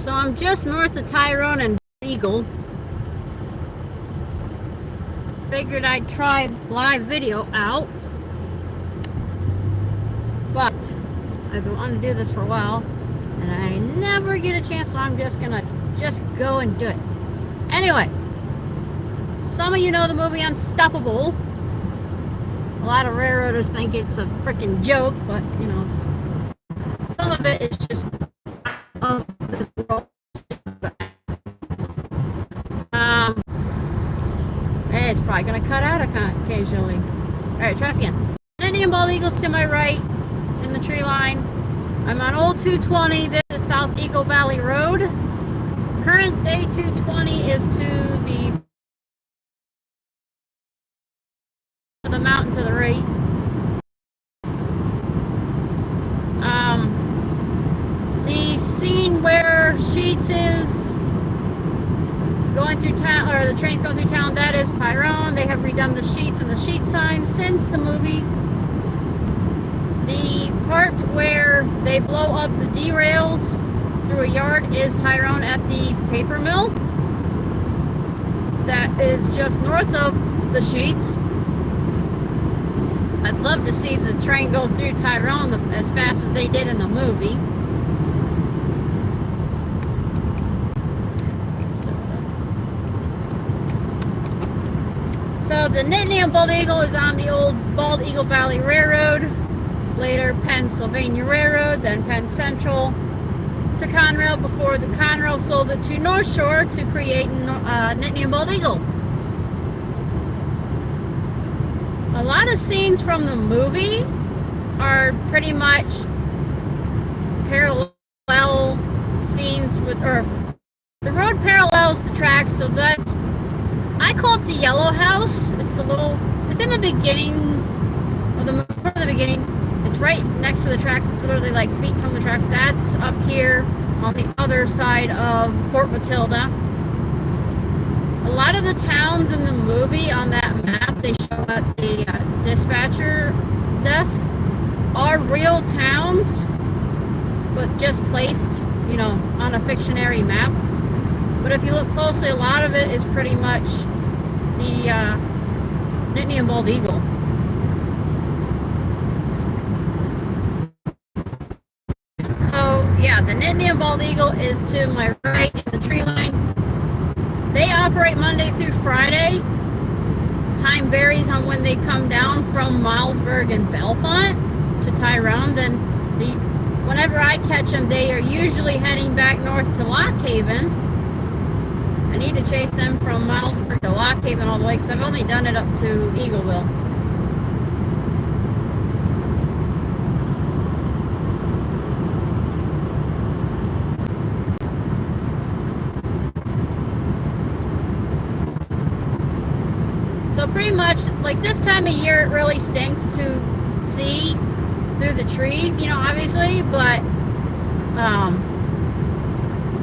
So I'm just north of Tyrone and Eagle. Figured I'd try live video out, but I've been wanting to do this for a while and I never get a chance, so I'm just gonna go and do it. Anyways, some of you know the movie Unstoppable. A lot of railroaders think it's a freaking joke, but you know, some of it is just of this world. It's probably gonna cut out occasionally. Alright, try this again. Nittany And Bald Eagle's to my right in the tree line. I'm on Old 220. This is South Eagle Valley Road. Current day 220 is to the mountain to the right. The scene where Sheets is going through town, or the train's going through town, that is Tyrone. They have redone the Sheets and the Sheet signs since the movie. The part where they blow up the derails through a yard is Tyrone at the paper mill. That is just north of the Sheets. I'd love to see the train go through Tyrone as fast as they did in the movie. So the Nittany And Bald Eagle is on the old Bald Eagle Valley Railroad, later Pennsylvania Railroad, then Penn Central to Conrail before the Conrail sold it to North Shore to create Nittany And Bald Eagle. A lot of scenes from the movie are pretty much parallel scenes with, or the road parallels the tracks, so that's, I call it the yellow house. It's the little, it's in the beginning of the movie, part of the beginning. It's right next to the tracks. It's literally like feet from the tracks. That's up here on the other side of Port Matilda. A lot of the towns in the movie on that map they show at the dispatcher desk are real towns, but just placed, you know, on a fictionary map. But if you look closely, a lot of it is pretty much the Nittany And Bald Eagle. So yeah, the Nittany And Bald Eagle is to my right in the tree line. They operate Monday through Friday. Time varies on when they come down from Milesburg and Bellefonte to Tyrone. Then whenever I catch them, they are usually heading back north to Lock Haven. I need to chase them from Milesburg to Lock Haven all the way because I've only done it up to Eagleville. So pretty much, like this time of year, it really stinks to see through the trees, you know, obviously, but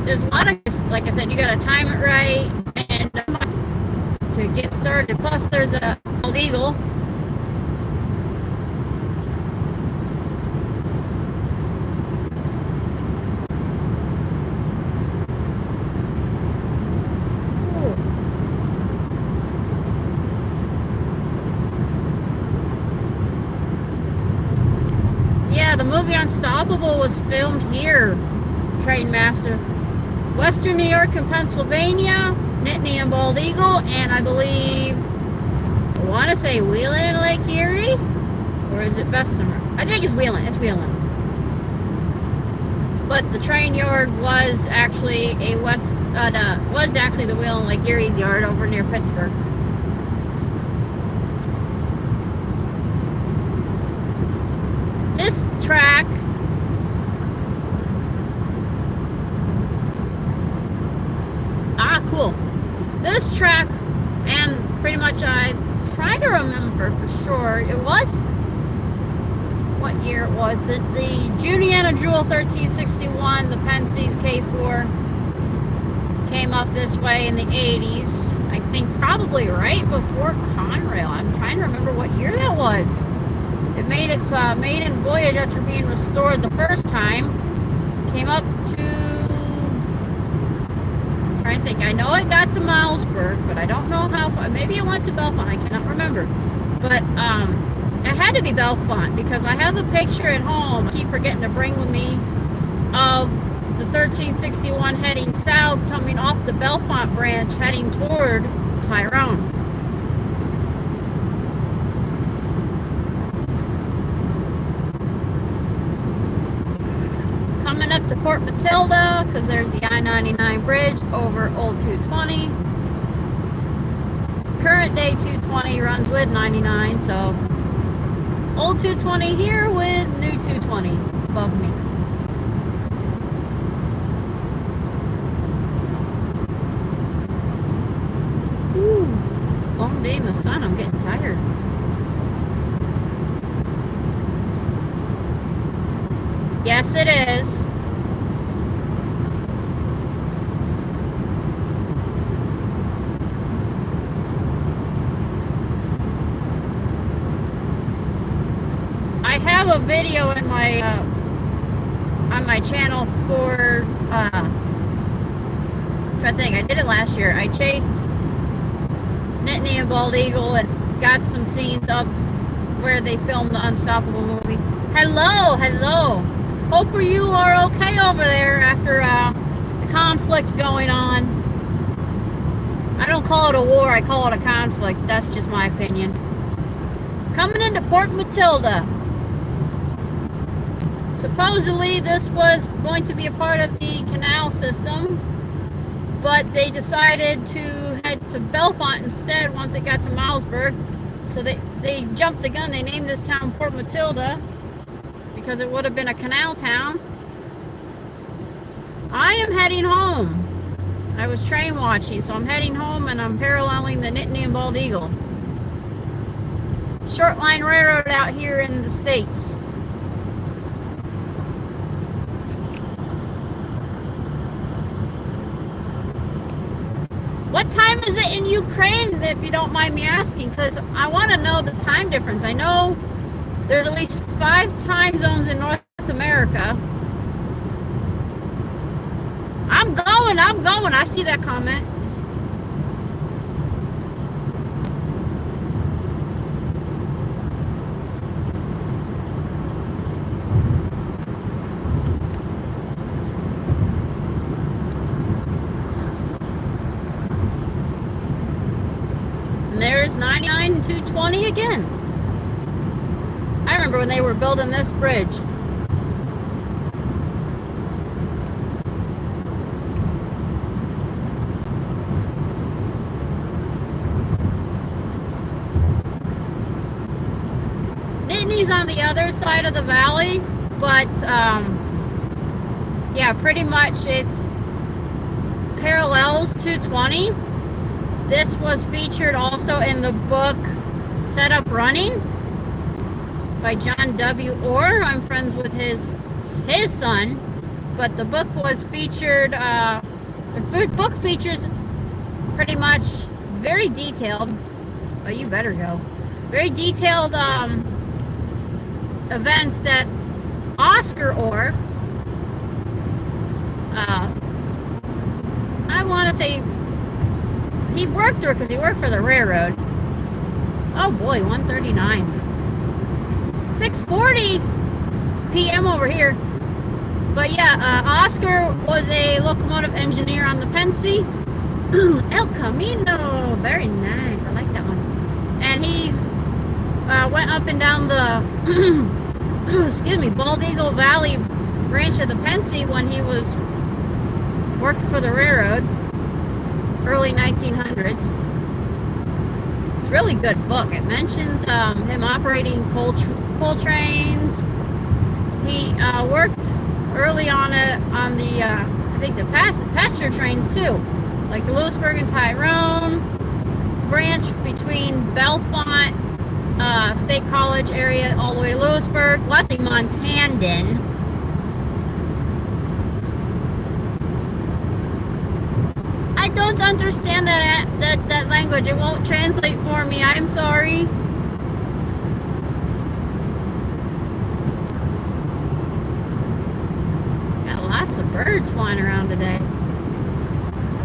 there's a lot of, like I said, you gotta time it right and to get started. Plus, there's a bald eagle. Yeah, the movie Unstoppable was filmed here, Train Master. Western New York and Pennsylvania, Nittany And Bald Eagle, and I believe, I want to say Wheeling and Lake Erie, or is it Bessemer? I think it's Wheeling. It's Wheeling. But the train yard was actually the Wheeling Lake Erie's yard over near Pittsburgh. This track cool. This track, and pretty much I try to remember for sure, it was, what year it was, the Juniana Jewel 1361, the Penske's K4 came up this way in the 80s. I think probably right before Conrail. I'm trying to remember what year that was. It made its maiden voyage after being restored the first time. Came up to trying to think. I know it got to Milesburg, but I don't know how far. Maybe it went to Bellefonte. I cannot remember. But it had to be Bellefonte because I have a picture at home. I keep forgetting to bring with me of the 1361 heading south, coming off the Bellefonte branch, heading toward Tyrone. Coming up to Port Matilda, because there's the I-99 bridge over Old 220. Current day 220 runs with 99, so Old 220 here with new 220 above me. Ooh, long day in the sun, I'm getting tired. Yes, it is. I have a video in my on my channel for I think I did it last year. I chased Nittany and Bald Eagle and got some scenes of where they filmed the Unstoppable movie. Hello, hello. Hope you are okay over there after the conflict going on. I don't call it a war, I call it a conflict. That's just my opinion. Coming into Port Matilda. Supposedly this was going to be a part of the canal system, but they decided to head to Bellefonte instead once it got to Milesburg. So they jumped the gun. They named this town Port Matilda because it would have been a canal town. I am heading home. I was train watching, so I'm heading home and I'm paralleling the Nittany and Bald Eagle. Short line railroad out here in the States. What time is it in Ukraine, if you don't mind me asking? Because I want to know the time difference. I know there's at least 5 time zones in North America. I'm going. I see that comment. And there's 99 and 220 again. I remember when they were building this bridge. Nittany's on the other side of the valley, but yeah, pretty much it's parallels 220. This was featured also in the book Set Up Running by John W. Orr. I'm friends with his son, but the book was featured, the book features pretty much very detailed, oh, you better go, very detailed events that Oscar Orr, I want to say, he worked there because he worked for the railroad. Oh boy, 139. 6:40 p.m. over here. But yeah, Oscar was a locomotive engineer on the Pensy. El Camino, very nice. I like that one. And he went up and down the excuse me, Bald Eagle Valley branch of the Pensy when he was working for the railroad, early 1900s. It's a really good book. It mentions him operating coal trains. He worked early on the I think the passenger trains too, like the Lewisburg and Tyrone branch between Bellefonte State College area all the way to Lewisburg. Leslie Montandon. I don't understand that language. It won't translate for me. I'm sorry. Got lots of birds flying around today.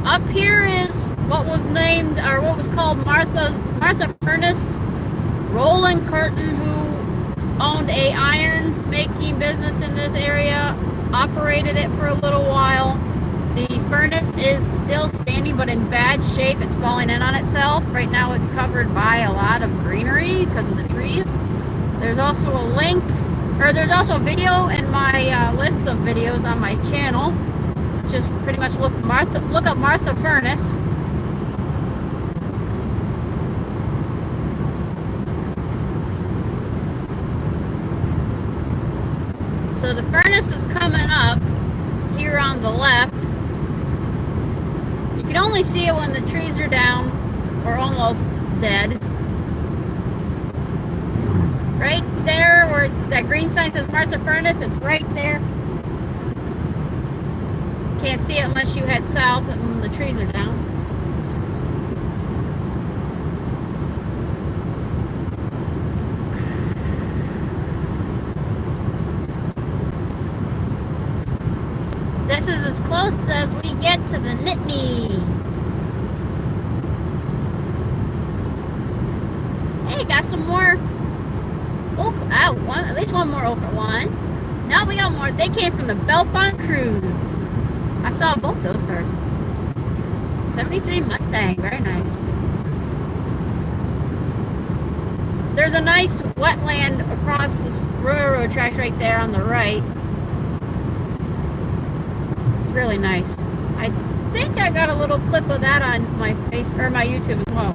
Up here is what was named, or what was called Martha Furnace. Roland Curtin, who owned a iron making business in this area, operated it for a little while. The furnace is still standing, but in bad shape. It's falling in on itself. Right now it's covered by a lot of greenery because of the trees. There's also a link, or there's also a video in my list of videos on my channel. Just pretty much look up Martha Furnace. So the furnace is coming up here on the left. You can only see it when the trees are down or almost dead. Right there where that green sign says Martha Furnace, it's right there. Can't see it unless you head south and the trees are down. This is as close as we get to the Nittany. Hey, got some more. At least one more okra one. Now we got more. They came from the Belfont Cruise. I saw both those cars. 73 Mustang, very nice. There's a nice wetland across the railroad tracks right there on the right. It's really nice. I think I got a little clip of that on my face or my YouTube as well.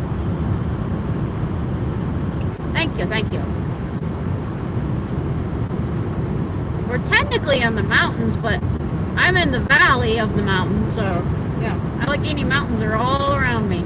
Thank you, thank you. We're technically in the mountains, but I'm in the valley of the mountains, so yeah. Allegheny Mountains are all around me.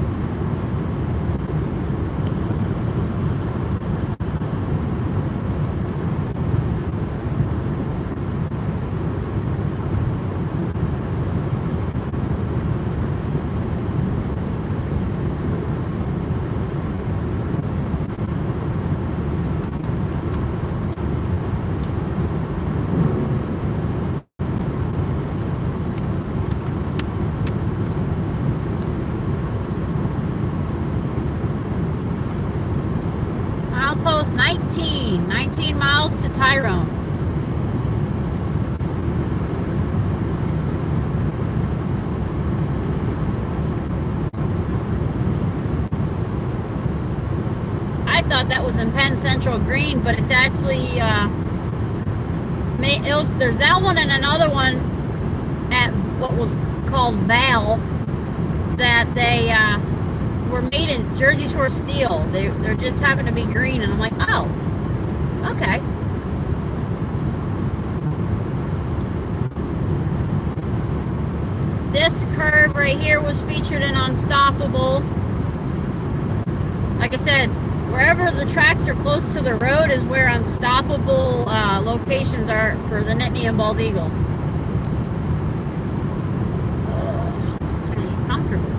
Milepost 19 miles to Tyrone. I thought that was in Penn Central Green, but it's actually there's that one and another one at what was called Val that they were made in Jersey Shore steel. They're just happen to be green, and I'm like, oh, okay. This curve right here was featured in Unstoppable. Like I said, wherever the tracks are close to the road is where Unstoppable locations are for the Nittany and Bald Eagle. Pretty comfortable.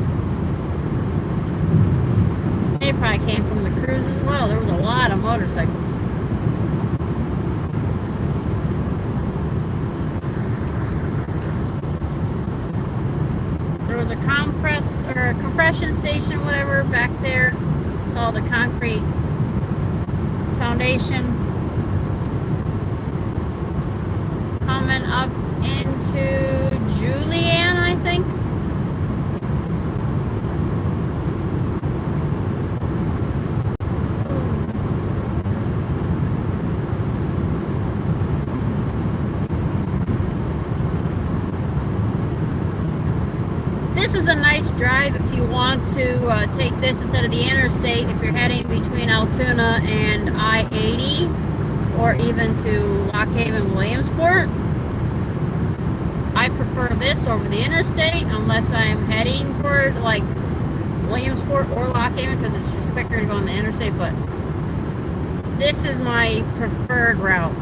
They probably came from the cruise as well. There was a lot of motorcycles. There was a compression station, whatever, back there. Saw the concrete foundation coming up into Julian, I think. This is a nice drive if you want to take this instead of the interstate if you're heading between Altoona and I-80 or even to Lock Haven, Williamsport. I prefer this over the interstate unless I'm heading toward like Williamsport or Lock Haven because it's just quicker to go on the interstate, but this is my preferred route.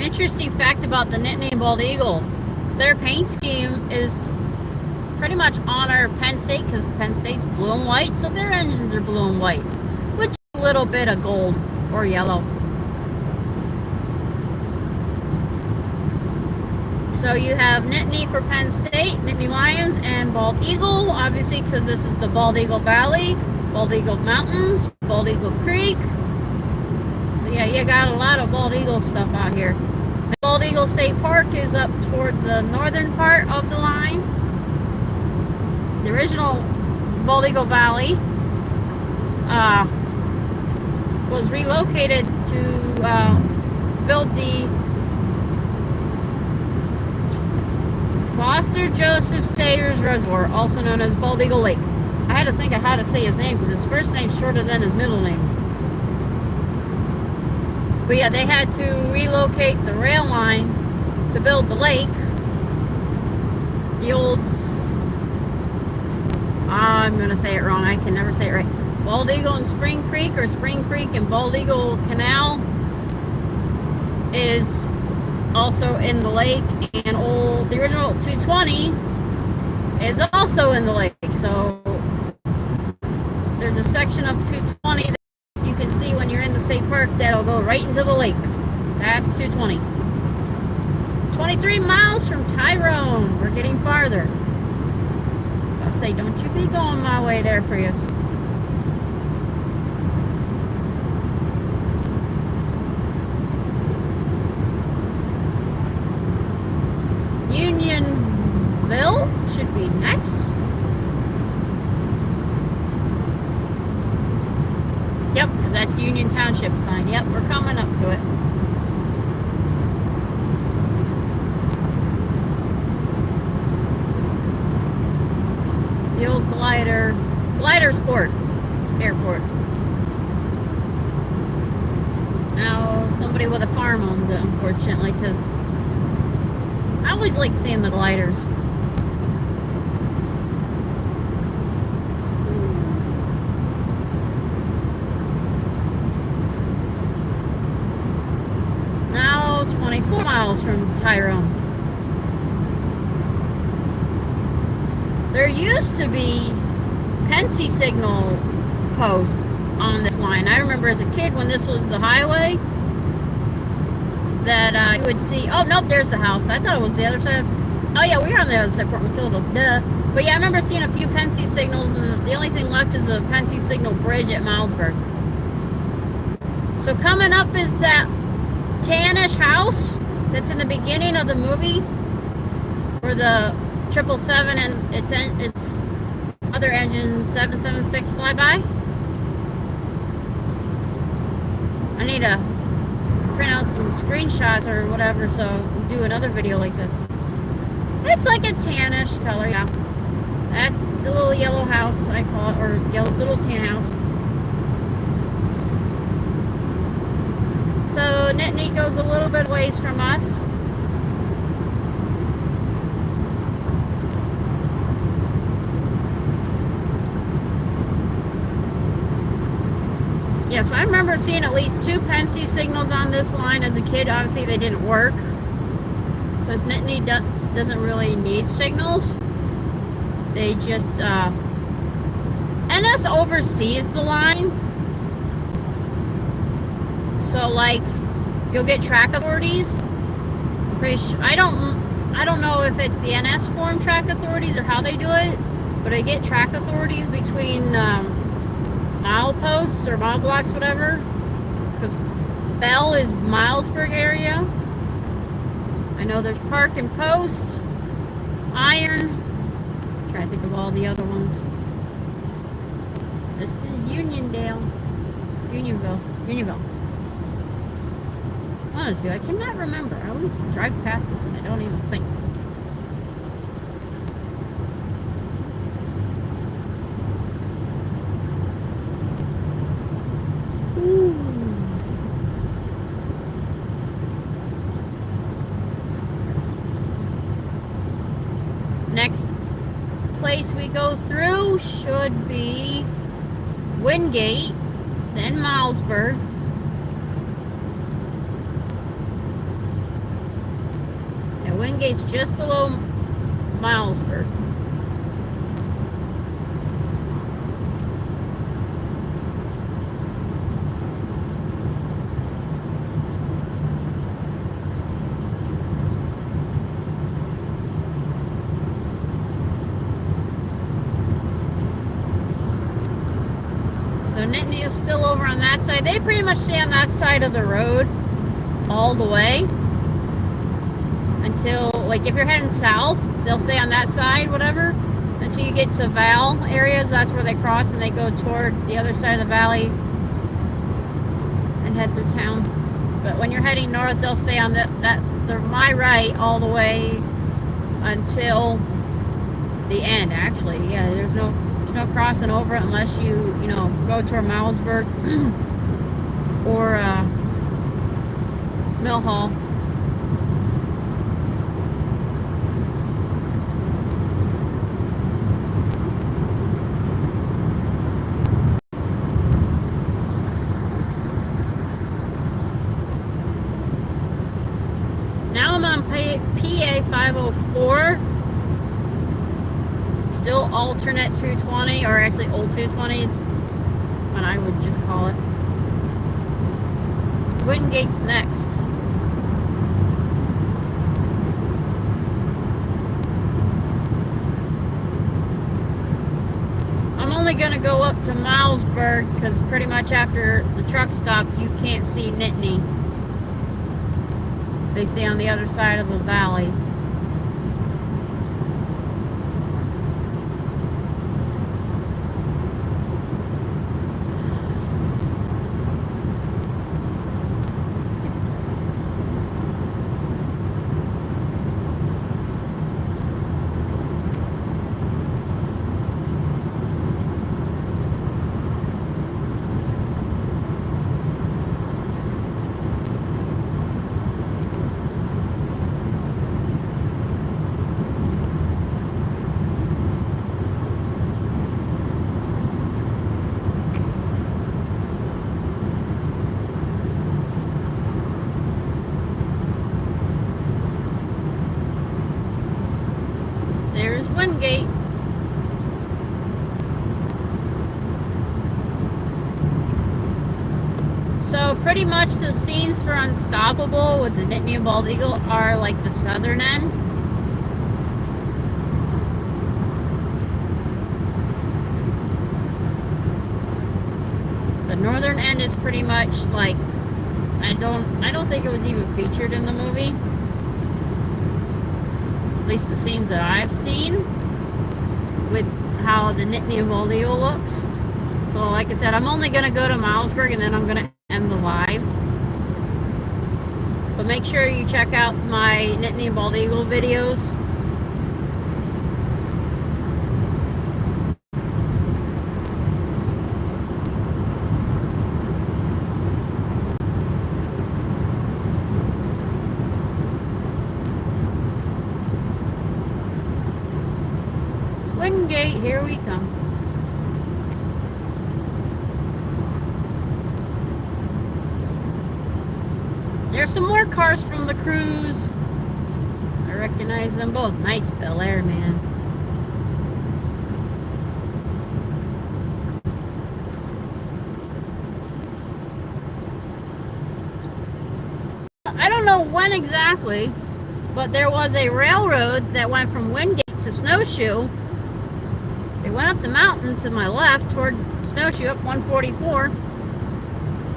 interesting fact about the Nittany And Bald Eagle. Their paint scheme is pretty much on our Penn State, because Penn State's blue and white, so their engines are blue and white, which is a little bit of gold or yellow. So you have Nittany for Penn State, Nittany Lions, and Bald Eagle, obviously, because this is the Bald Eagle Valley, Bald Eagle Mountains, Bald Eagle Creek. So yeah, you got a lot of Bald Eagle stuff out here. The Bald Eagle State Park is up toward the northern part of the line. The original Bald Eagle Valley was relocated to build the Foster Joseph Sayers Reservoir, also known as Bald Eagle Lake. I had to think of how to say his name because his first name's shorter than his middle name. But yeah, they had to relocate the rail line to build the lake. The old, I'm going to say it wrong, I can never say it right. Bald Eagle and Spring Creek, or Spring Creek and Bald Eagle Canal, is also in the lake, and the original 220 is also in the lake. So there's a section of 220 that you can see when you're in the state park that'll go right into the lake. That's 220. 23 miles from Tyrone. We're getting farther. I'll say, don't you be going my way there, Prius. Unionville should be next. Yep, because that's Union Township sign. Yep, we're coming up to it. The old glider sport airport. Now somebody with a farm owns it, unfortunately, because I always like seeing the gliders. Now 24 miles from Tyrone. There used to be Pensy signal posts on this line. I remember as a kid when this was the highway, that you would see, oh nope, there's the house. I thought it was the other side. Oh yeah, we are on the other side of Port Matilda. Duh. But yeah, I remember seeing a few Pensy signals, and the only thing left is a Pensy signal bridge at Milesburg. So coming up is that tannish house that's in the beginning of the movie, where the 777 and its other engine 776 fly by. I need to print out some screenshots or whatever, so we'll do another video like this. It's like a tannish color, yeah. That's the little yellow house, I call it, or yellow little tan house. So Nittany goes a little bit ways from us. Yeah, so I remember seeing at least 2 Pensy signals on this line as a kid. Obviously, they didn't work because Nittany doesn't really need signals. They just, NS oversees the line. So, like, you'll get track authorities. I don't know if it's the NS form track authorities or how they do it, but I get track authorities between, mile posts or mile blocks, whatever, because Bell is Milesburg area. I know there's Park and Post, Iron. I'm trying to think of all the other ones. This is Unionville. One or two. I cannot remember. I always drive past this and I don't even think. Next place we go through should be Wingate, then Milesburg. Wingate's just below Milesburg. So Nittany is still over on that side. They pretty much stay on that side of the road all the way until, like, if you're heading south, they'll stay on that side, whatever, until you get to Val areas. That's where they cross and they go toward the other side of the valley and head through town. But when you're heading north, they'll stay on my right all the way until the end. Actually, yeah, there's no crossing over unless you go toward Milesburg or Mill Hall. Now I'm on PA 504. Still alternate 220, or actually old 220. It's what I would just call it. Wingate's next. I'm only going to go up to Milesburg because pretty much after the truck stop you can't see Nittany. They stay on the other side of the valley. There's Wingate. So pretty much the scenes for Unstoppable with the Nittany and Bald Eagle are like the southern end. The northern end is pretty much like, I don't think it was even featured in the movie. At least the scenes that I've seen with how the Nittany and Bald Eagle looks. So like I said, I'm only going to go to Milesburg and then I'm going to end the live. But make sure you check out my Nittany and Bald Eagle videos. Wingate, here we come. There's some more cars from the cruise. I recognize them both. Nice Bel Air, man. I don't know when exactly, but there was a railroad that went from Wingate to Snowshoe. It went up the mountain to my left toward Snowshoe up 144.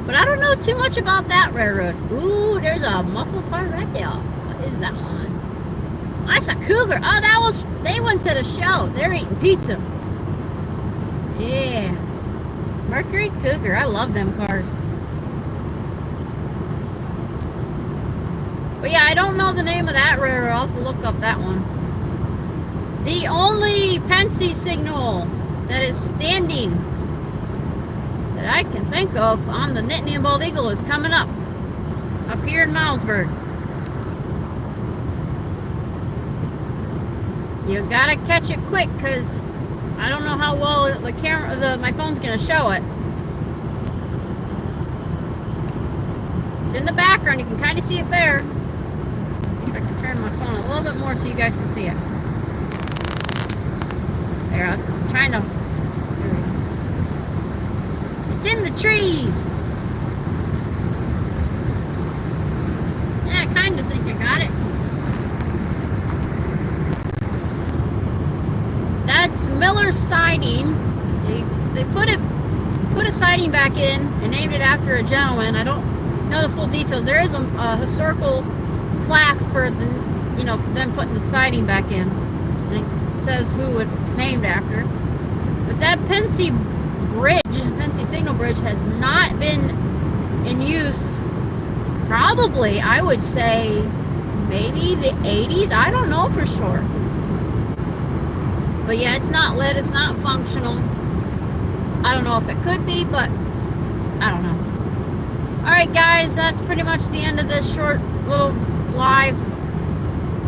But I don't know too much about that railroad. Ooh, there's a muscle car right there. What is that one? That's a Cougar. Oh, they went to the show. They're eating pizza. Yeah. Mercury Cougar. I love them cars. But yeah, I don't know the name of that railroad. I'll have to look up that one. The only Pensy signal that is standing that I can think of on the Nittany and Bald Eagle is coming up here in Milesburg. You gotta catch it quick because I don't know how well the camera, my phone's gonna show it. It's in the background. You can kind of see it there. See I can turn my phone a little bit more so you guys can see it. There, I'm trying to. It's in the trees. Yeah, I kind of think I got it. That's Miller's siding. They put a siding back in and named it after a gentleman. I don't know the full details. There is a historical plaque for the, them putting the siding back in, and it says who it's named after. But that Pensy Signal Bridge has not been in use probably, I would say, maybe the 80s. I don't know for sure. But yeah, it's not lit, it's not functional. I don't know if it could be, but I don't know. Alright guys, that's pretty much the end of this short little live.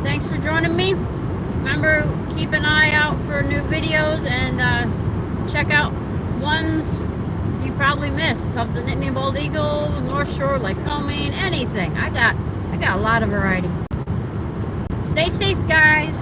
Thanks for joining me. Remember, keep an eye out for new videos and check out ones you probably missed of the Nittany And Bald Eagle, North Shore, Lycoming, anything. I got a lot of variety. Stay safe, guys.